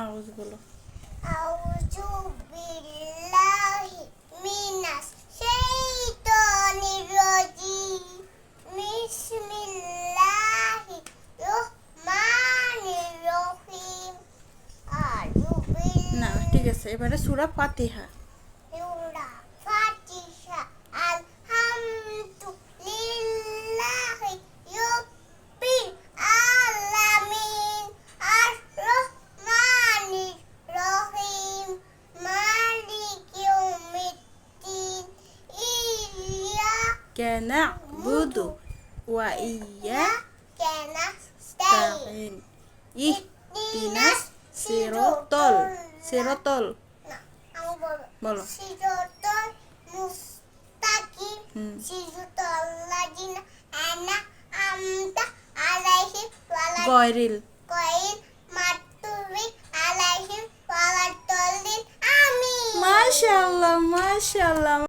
আউযু বলো। আউযু বিল্লাহি মিনাশ শাইতানির রাজিম। বিসমিল্লাহির রহমানির রহিম। না ঠিক আছে, এবারে সূরা ফাতিহা। সূরা ফাতিহা। আলহামদুলিল্লাহি রাব্বিল আলামিন। আর রহমানির রহিম। মালিকি ইয়াউমিদ্দিন। ইয়্যাকা না'বুদু ওয়া ইয়াক্কা নাস্তাঈন। ইহদিনাস সিরাতাল বলো। সিরাতাল মুস্তাকিম। হুম। সিরাতাল লাযিনা আন'আমতা আলাইহিম গয়রিল মাগদুবি আলাইহিম ওয়ালাদ-দাল্লিন। আমিন। মাশাআল্লাহ মাশাআল্লাহ।